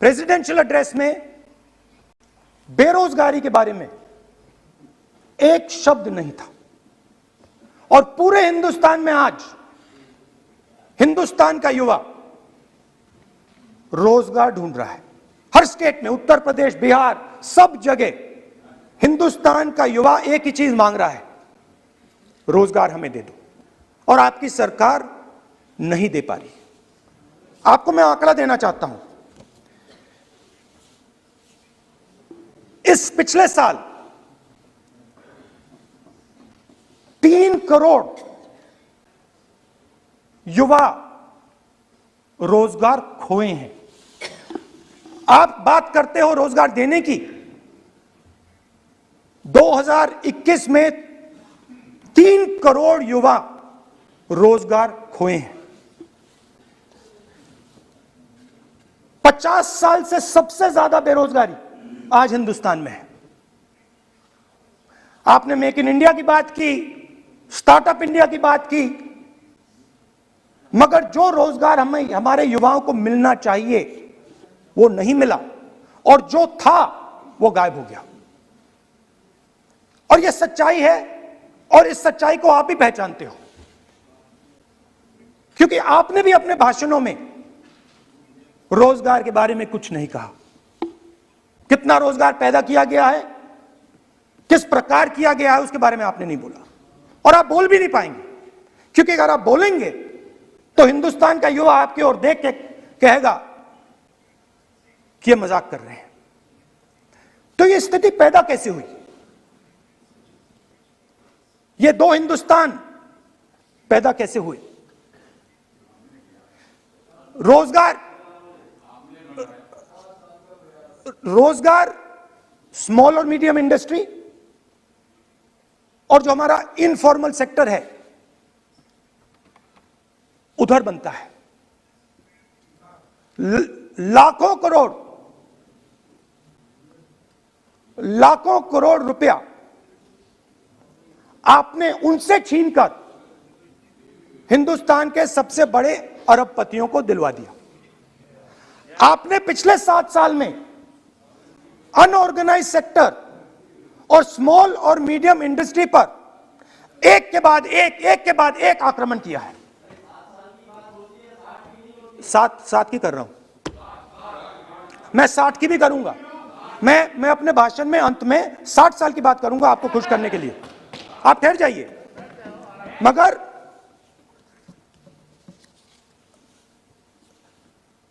Presidential address में बेरोजगारी के बारे में एक शब्द नहीं था। और पूरे हिंदुस्तान में आज हिंदुस्तान का युवा रोजगार ढूंढ रहा है। हर स्टेट में, उत्तर प्रदेश, बिहार, सब जगह हिंदुस्तान का युवा एक ही चीज मांग रहा है, रोजगार हमें दे दो। और आपकी सरकार नहीं दे पा रही। आपको मैं आंकड़ा देना चाहता हूं। इस पिछले साल 3 करोड़ युवा रोजगार खोए हैं। आप बात करते हो रोजगार देने की। 2021 में 3 करोड़ युवा रोजगार खोए हैं। 50 साल से सबसे ज्यादा बेरोजगारी आज हिंदुस्तान में है। आपने मेक इन इंडिया की बात की, स्टार्टअप इंडिया की बात की, मगर जो रोजगार हमें, हमारे युवाओं को मिलना चाहिए वो नहीं मिला, और जो था वो गायब हो गया। और ये सच्चाई है, और इस सच्चाई को आप भी पहचानते हो, क्योंकि आपने भी अपने भाषणों में रोजगार के बारे में कुछ नहीं कहा। कितना रोजगार पैदा किया गया है, किस प्रकार किया गया है, उसके बारे में आपने नहीं बोला। और आप बोल भी नहीं पाएंगे, क्योंकि अगर आप बोलेंगे तो हिंदुस्तान का युवा आपकी ओर देख के कहेगा कि ये मजाक कर रहे हैं। तो ये स्थिति पैदा कैसे हुई? ये दो हिंदुस्तान पैदा कैसे हुए? रोजगार स्मॉल और मीडियम इंडस्ट्री और जो हमारा इनफॉर्मल सेक्टर है उधर बनता है। लाखों करोड़ रुपया आपने उनसे छीनकर हिंदुस्तान के सबसे बड़े अरबपतियों को दिलवा दिया। आपने पिछले 7 साल में अनऑर्गेनाइज सेक्टर और स्मॉल और मीडियम इंडस्ट्री पर एक के बाद एक आक्रमण किया है। 7 की कर रहा हूं, मैं 60 की भी करूंगा। मैं अपने भाषण में अंत में 60 साल की बात करूंगा आपको खुश करने के लिए। आप ठहर जाइए। मगर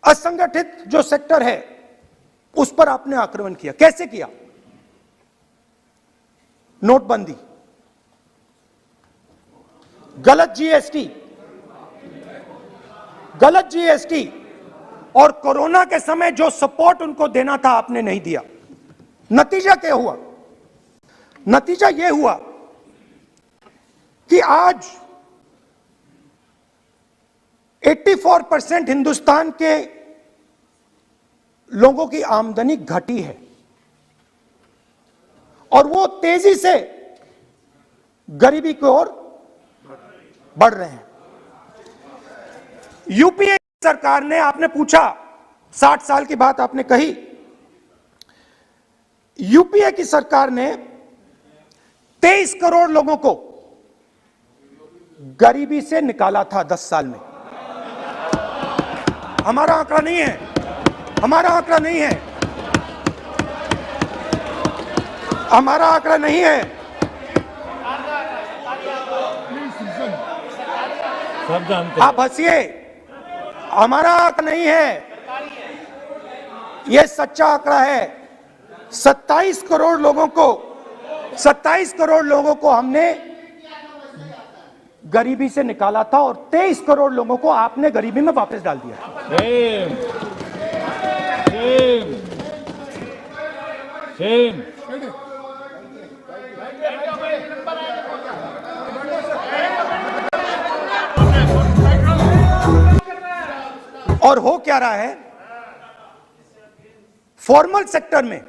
असंगठित जो सेक्टर है उस पर आपने आक्रमण किया। कैसे किया? नोटबंदी, गलत जीएसटी और कोरोना के समय जो सपोर्ट उनको देना था आपने नहीं दिया। नतीजा क्या हुआ? नतीजा यह हुआ कि आज 84% हिंदुस्तान के लोगों की आमदनी घटी है और वो तेजी से गरीबी की ओर बढ़ रहे हैं। यूपीए सरकार ने, आपने पूछा 60 साल की बात आपने कही, यूपीए की सरकार ने 23 करोड़ लोगों को गरीबी से निकाला था 10 साल में। हमारा आंकड़ा नहीं है, हमारा आंकड़ा नहीं है, हमारा आंकड़ा नहीं है। सब जानते, आप हंसिए, हमारा आंकड़ा नहीं है, यह सच्चा आंकड़ा है। 27 करोड़ लोगों को हमने गरीबी से निकाला था और 23 करोड़ लोगों को आपने गरीबी में वापस डाल दिया। सेम। और हो क्या रहा है? फॉर्मल सेक्टर में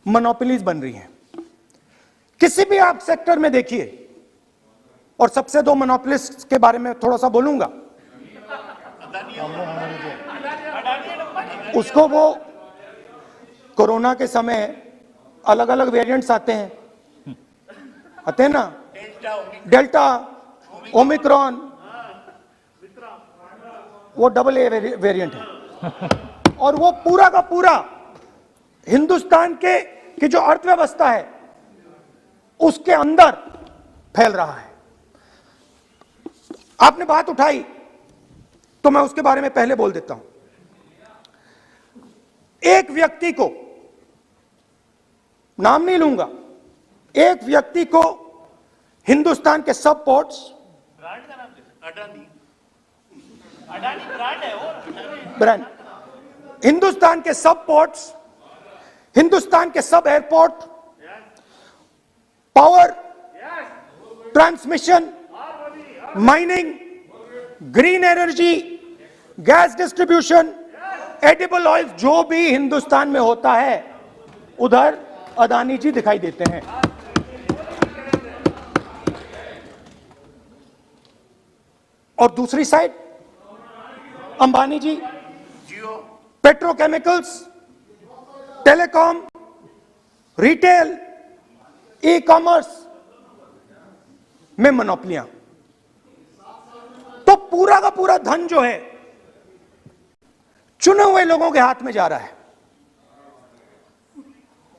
मोनोपोलीज बन रही हैं। किसी भी आप सेक्टर में देखिए, और सबसे 2 मोनोपोलिस्ट के बारे में थोड़ा सा बोलूंगा। मुझे। उसको वो कोरोना के समय अलग अलग वेरिएंट्स आते हैं ना, डेल्टा, ओमिक्रॉन, वो डबल ए वेरिएंट है, और वो पूरा का पूरा हिंदुस्तान की जो अर्थव्यवस्था है उसके अंदर फैल रहा है। आपने बात उठाई तो मैं उसके बारे में पहले बोल देता हूं। एक व्यक्ति को, नाम नहीं लूंगा, एक व्यक्ति को हिंदुस्तान के सब पोर्ट्स, ब्रांड का नाम अडानी ब्रांड है वो, ब्रांड, हिंदुस्तान के सब पोर्ट्स, हिंदुस्तान के सब airport, power, transmission, mining, green energy, gas distribution, edible oil, जो भी हिंदुस्तान में होता है उधर अदानी जी दिखाई देते हैं। और दूसरी side Ambani ji petrochemicals, telecom, retail, e commerce में मोनोपोलियां। तो पूरा का पूरा धन जो है चुने हुए लोगों के हाथ में जा रहा है।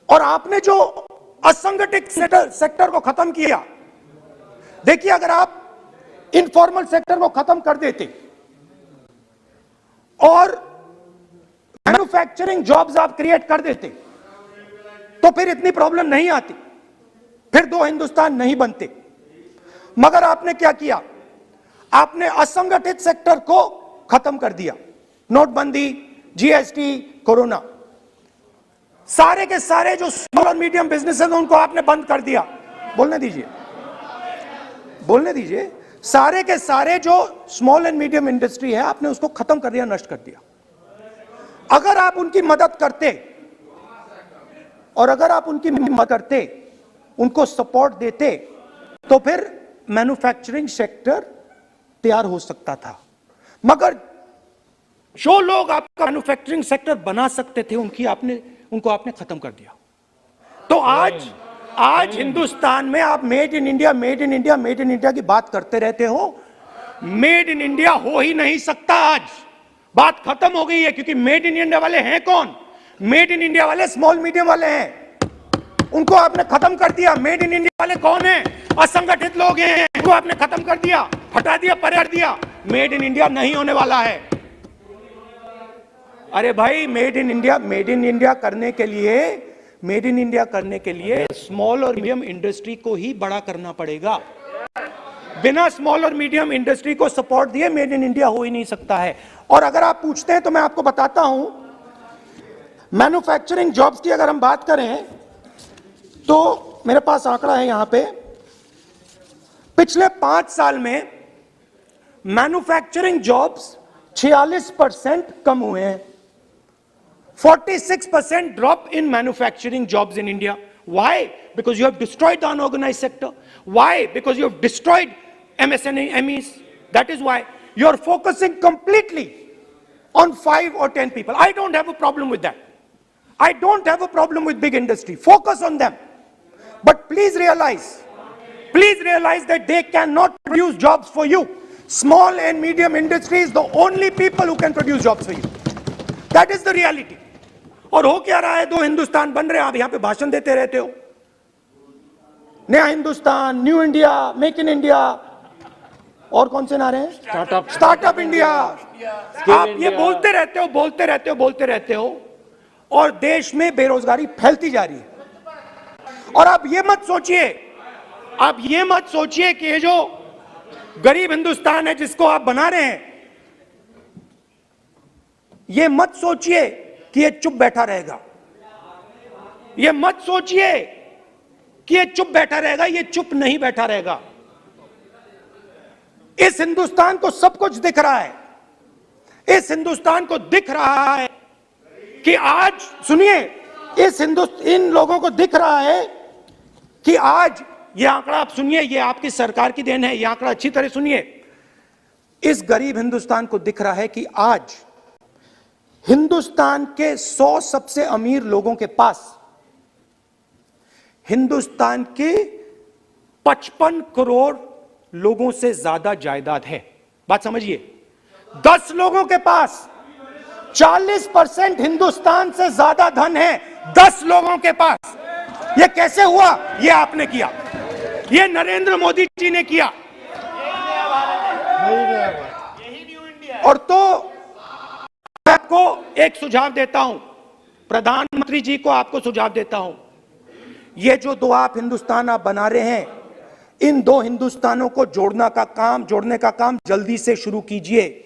और आपने जो असंगठित सेक्टर को खत्म किया, देखिए अगर आप इनफॉर्मल सेक्टर को खत्म कर देते और मैन्युफैक्चरिंग जॉब्स आप क्रिएट कर देते तो फिर इतनी प्रॉब्लम नहीं आती, फिर दो हिंदुस्तान नहीं बनते। मगर आपने क्या किया? आपने असंगठित सेक्टर को खत्म कर दिया। नोटबंदी, जीएसटी, कोरोना, सारे के सारे जो स्मॉल और मीडियम बिजनेसेस उनको आपने बंद कर दिया। बोलने दीजिए, बोलने दीजिए। सारे के सारे जो स्मॉल एंड मीडियम इंडस्ट्री है आपने उसको खत्म कर दिया, नष्ट कर दिया। अगर आप उनकी मदद करते और अगर आप उनकी मदद करते, उनको सपोर्ट देते, तो फिर मैन्युफैक्चरिंग सेक्टर तैयार हो सकता था। मगर जो लोग आपका मैन्युफैक्चरिंग सेक्टर बना सकते थे उनको आपने खत्म कर दिया। तो आज हिंदुस्तान में आप made in India, made in India, made in India की बात करते रहते हो। मेड इन इंडिया हो ही नहीं सकता। आज बात खत्म हो गई है, क्योंकि मेड इन इंडिया वाले हैं कौन? मेड इन इंडिया वाले स्मॉल मीडियम वाले हैं, उनको आपने खत्म कर दिया। मेड इन इंडिया वाले कौन है? असंगठित लोग हैं, उनको आपने खत्म कर दिया, हटा दिया, परे कर दिया। मेड इन इंडिया नहीं होने वाला है। अरे भाई, मेड इन इंडिया करने के लिए स्मॉल और मीडियम इंडस्ट्री को ही बड़ा करना पड़ेगा। बिना स्मॉल और मीडियम इंडस्ट्री को सपोर्ट दिए मेड इन इंडिया हो ही नहीं सकता है। और अगर आप पूछते हैं तो मैं आपको बताता हूं, मैन्युफैक्चरिंग जॉब्स की अगर हम बात करें तो मेरे पास आंकड़ा है यहां पे, पिछले 5 साल में मैन्युफैक्चरिंग जॉब्स 46% कम हुए हैं। 46% drop in manufacturing jobs in India. Why? Because you have destroyed the unorganized sector. Why? Because you have destroyed MSMEs. That is why you are focusing completely on 5 or 10 people. I don't have a problem with that. I don't have a problem with big industry. Focus on them. But please realize that they cannot produce jobs for you. Small and medium industry is the only people who can produce jobs for you. That is the reality. और हो क्या रहा है? दो हिंदुस्तान बन रहे हैं। आप यहां पे भाषण देते रहते हो, नया Hindustan, new India, make in India, और कौन से नारे हैं? Startup India. आप ये बोलते रहते हो और देश में बेरोजगारी फैलती जा रही है। और आप ये मत सोचिए कि ये जो गरीब हिंदुस्तान है जिसको आप बना रहे हैं, ये मत सोचिए कि ये चुप बैठा रहेगा। ये मत सोचिए कि ये चुप बैठा रहेगा। ये चुप नहीं बैठा रहेगा। इस हिंदुस्तान को सब कुछ दिख रहा है। इस हिंदुस्तान को दिख रहा है कि आज, सुनिए, इन लोगों को दिख रहा है कि आज, ये आंकड़ा आप सुनिए, ये आपकी सरकार की देन है, ये आंकड़ा अच्छी तरह सुनिए। इस गरीब हिंदुस्तान को दिख रहा है कि आज हिंदुस्तान के 100 सबसे अमीर लोगों के पास हिंदुस्तान के 55 करोड़ लोगों से ज्यादा जायदाद है। बात समझिए, 10 लोगों के पास 40% हिंदुस्तान से ज्यादा धन है 10 लोगों के पास। यह कैसे हुआ? यह आपने किया, यह नरेंद्र मोदी जी ने किया। और तो मैं आपको एक सुझाव देता हूं, प्रधानमंत्री जी को आपको सुझाव देता हूं, ये जो दो आप हिंदुस्तान आप बना रहे हैं, इन दो हिंदुस्तानों को जोड़ने का काम जल्दी से शुरू कीजिए।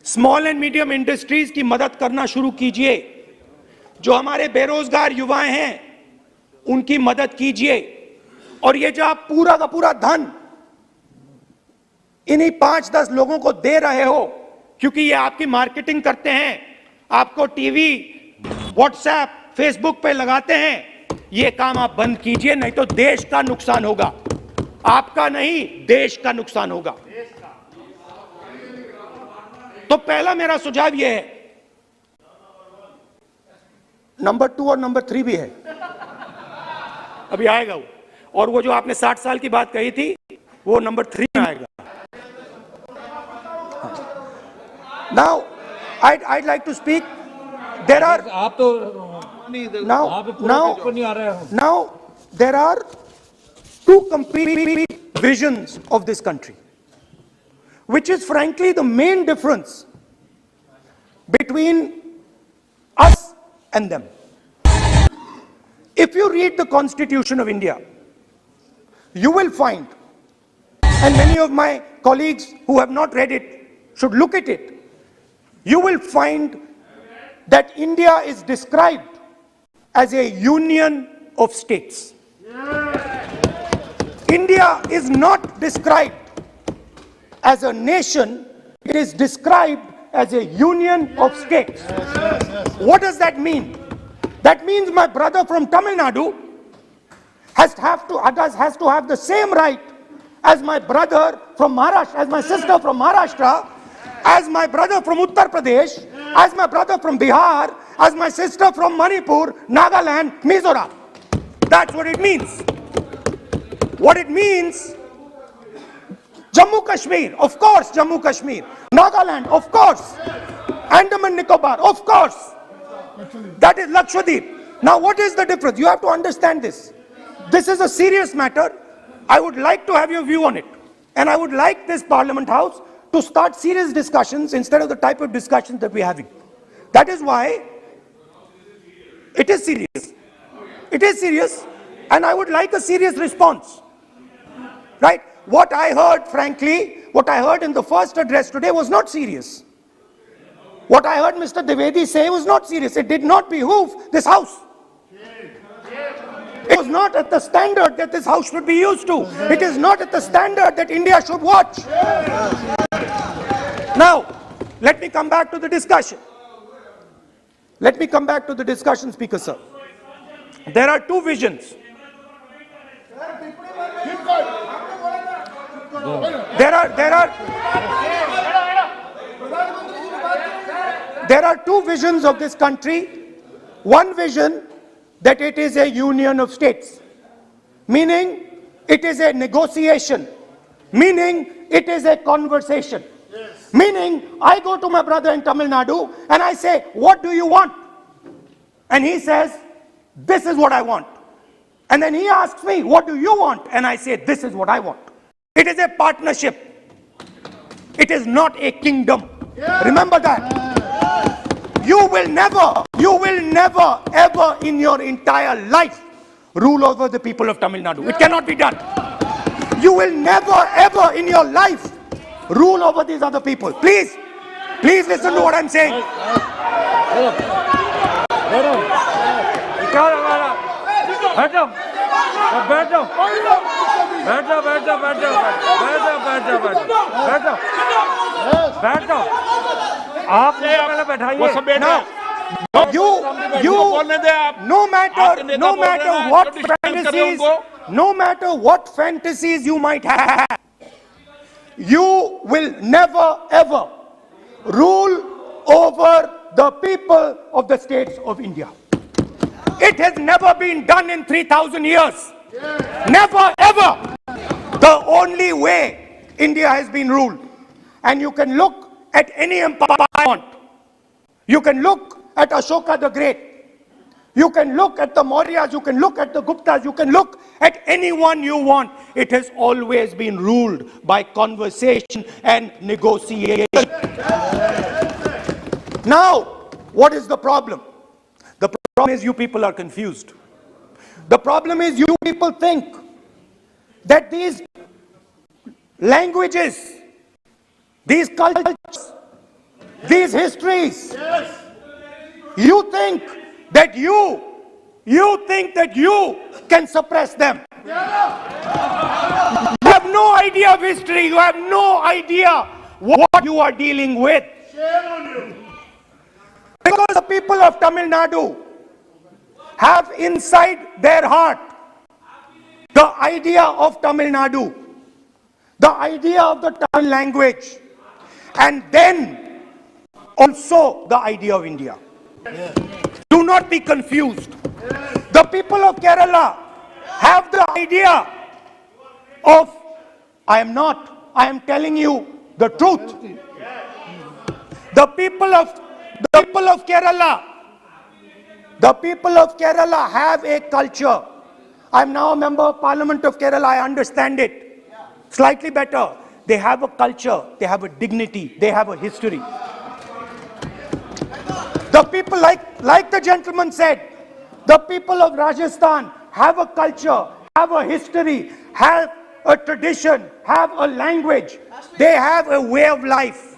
स्मॉल एंड मीडियम इंडस्ट्रीज की मदद करना शुरू कीजिए। जो हमारे बेरोजगार युवाएं हैं उनकी मदद कीजिए। और ये जो आप पूरा का पूरा धन इन्हीं 5-10 लोगों को दे रहे हो, क्योंकि ये आपकी मार्केटिंग करते हैं, आपको टीवी, व्हाट्सएप, फेसबुक पे लगाते हैं, ये काम आप बंद कीजिए, नहीं तो देश का नुकसान होगा। आपका नहीं, देश का नुकसान होगा। तो पहला मेरा सुझाव यह है, नंबर 2 और नंबर 3 भी है, अभी आएगा वो। और वो जो आपने 60 साल की बात कही थी वो नंबर 3 में आएगा। Now, I'd like to speak. There are आप तो now there are two competing visions of this country, which is frankly the main difference between us and them. If you read the Constitution of India, you will find, and many of my colleagues who have not read it should look at it, you will find that India is described as a union of states. India is not described as a nation, it is described as a union of states. What does that mean? That means my brother from Tamil Nadu has to have the same right as my brother from Maharashtra, as my sister from Maharashtra, as my brother from Uttar Pradesh, as my brother from Bihar, as my sister from Manipur, Nagaland, Mizoram. That's what it means. What it means, Jammu Kashmir, of course, Jammu Kashmir, Nagaland, of course, Andaman Nicobar, of course. That is Lakshadweep. Now what is the difference? You have to understand this. This is a serious matter. I would like to have your view on it. And I would like this Parliament House to start serious discussions instead of the type of discussions that we're having. That is why it is serious. It is serious, and I would like a serious response. Right? What I heard, frankly, what I heard in the first address today was not serious. What I heard Mr. Dwivedi say was not serious. It did not behoove this House. It was not at the standard that this House should be used to. It is not at the standard that India should watch. Now, let me come back to the discussion. Let me come back to the discussion, Speaker Sir. There are two visions. There are two visions of this country. One vision that it is a union of states, meaning it is a negotiation, meaning it is a conversation. Meaning, I go to my brother in Tamil Nadu and I say, what do you want? And he says, this is what I want. And then he asks me, what do you want? And I say, this is what I want. It is a partnership. It is not a kingdom. Remember that. You will never, ever in your entire life rule over the people of Tamil Nadu. It cannot be done. You will never, ever in your life rule over these other people. Please listen to what I'm saying. No matter what fantasies you might have, you will never ever rule over the people of the states of India. It has never been done in 3,000 years. Never, ever. The only way India has been ruled. And you can look at any empire you want. You can look at Ashoka the Great. You can look at the Mauryas, you can look at the Guptas, you can look at anyone you want. It has always been ruled by conversation and negotiation. Now, what is the problem? The problem is you people are confused. The problem is you people think that these languages, these cultures, these histories, you think that you can suppress them. You have no idea of history. You have no idea what you are dealing with. Because the people of Tamil Nadu have inside their heart the idea of Tamil Nadu, the idea of the Tamil language, and then also the idea of India. Do not be confused. The people of Kerala have the idea of, I am telling you the truth. The people of Kerala have a culture. I am now a member of Parliament of Kerala. I understand it slightly better. They have a culture, they have a dignity, they have a history. The people, like the gentleman said, the people of Rajasthan have a culture, have a history, have a tradition, have a language. They have a way of life.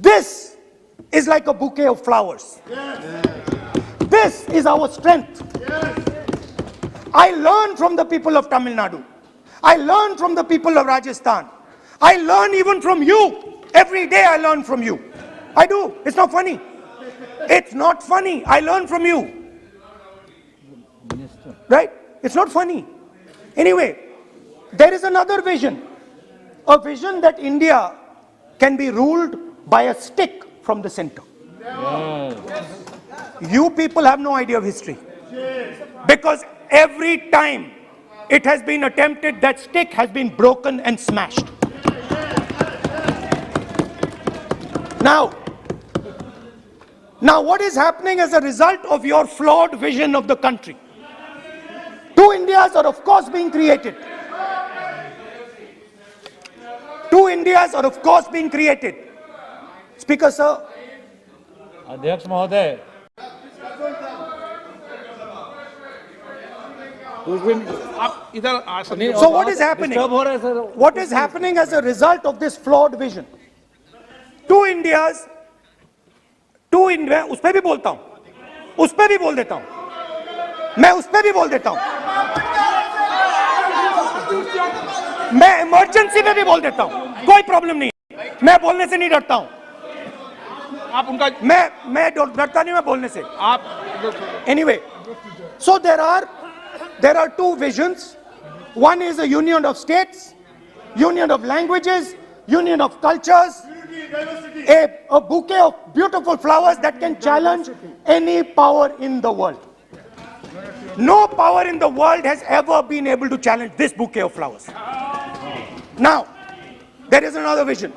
This is like a bouquet of flowers. This is our strength. I learn from the people of Tamil Nadu. I learn from the people of Rajasthan. I learn even from you. Every day I learn from you. I do. It's not funny. It's not funny. I learn from you. Right? It's not funny. Anyway, there is another vision. A vision that India can be ruled by a stick from the center. You people have no idea of history. Because every time it has been attempted, that stick has been broken and smashed. Now what is happening as a result of your flawed vision of the country? Two Indias are of course being created. Two Indias are of course being created. Speaker sir. अध्यक्ष महोदय, So what is happening? What is happening as a result of this flawed vision? Two Indias, उस पे भी बोलता हूं, उस पे भी बोल देता हूं, मैं उस पे भी बोल देता हूं, मैं इमरजेंसी में भी बोल देता हूं, कोई प्रॉब्लम नहीं, मैं बोलने से नहीं डरता हूं, आप उनका मैं डरता नहीं, मैं बोलने से आप anyway. So there are two visions. One is a union of states, union of languages, union of cultures, a bouquet of beautiful flowers that can challenge any power in the world. No power in the world has ever been able to challenge this bouquet of flowers. Now, there is another vision,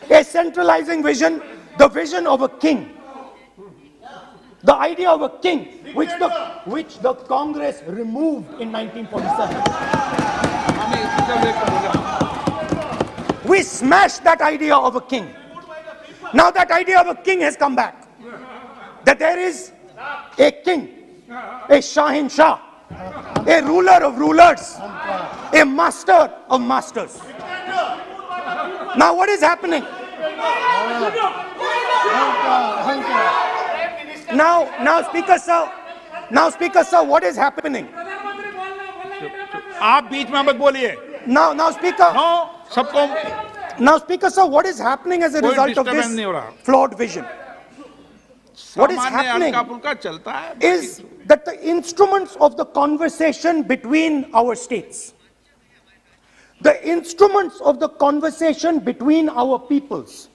a centralizing vision, the vision of a king. The idea of a king, which the Congress removed in 1947. We smashed that idea of a king. Now that idea of a king has come back. That there is a king, a Shahin Shah, a ruler of rulers, a master of masters. Now what is happening? Now speaker sir, what is happening? आप बीच में मत बोलिए. Now speaker. No, सबको. Now speaker sir, what is happening as a result of this flawed vision? What is happening is that the instruments of the conversation between our states, the instruments of the conversation between our peoples,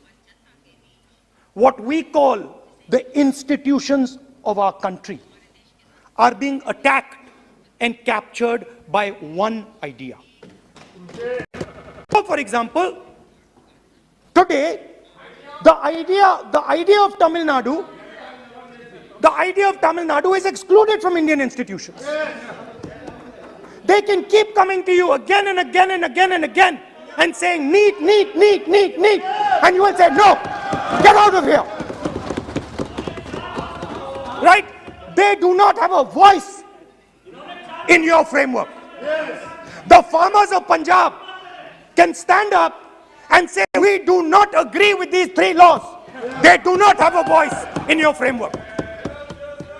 what we call the institutions of our country are being attacked and captured by one idea. So, for example, today, the idea of Tamil Nadu is excluded from Indian institutions. They can keep coming to you again and again and again and again and saying need, and you will say no, get out of here. Right? They do not have a voice in your framework. The farmers of Punjab can stand up and say we do not agree with these 3 laws. They do not have a voice in your framework.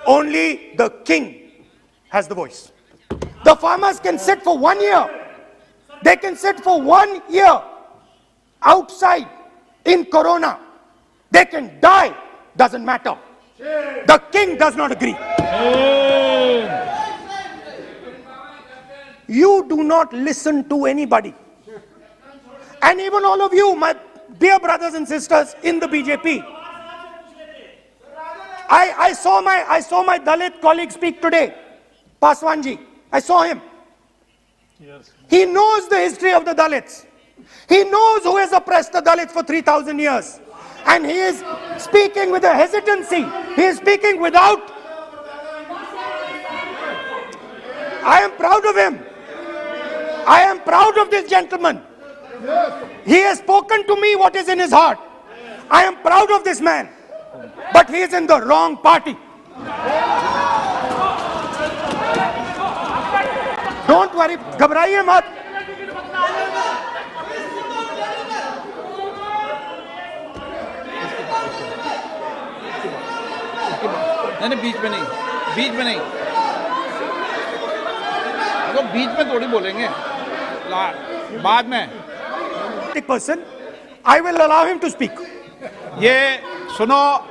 Only the king has the voice. The farmers can sit for 1 year. They can sit for 1 year outside in Corona. They can die, doesn't matter. The king does not agree. You do not listen to anybody. And even all of you, my dear brothers and sisters in the BJP, I saw my Dalit colleague speak today, Paswanji. I saw him. Yes. He knows the history of the Dalits. He knows who has oppressed the Dalits for 3,000 years. And he is speaking with a hesitancy. He is speaking without. I am proud of him. I am proud of this gentleman. He has spoken to me what is in his heart. I am proud of this man. But he is in the wrong party. Don't worry, घबराइए मत. नहीं, बीच में नहीं. तो बीच में थोड़ी बोलेंगे, बाद में. Person, I will allow him to speak. ये सुनो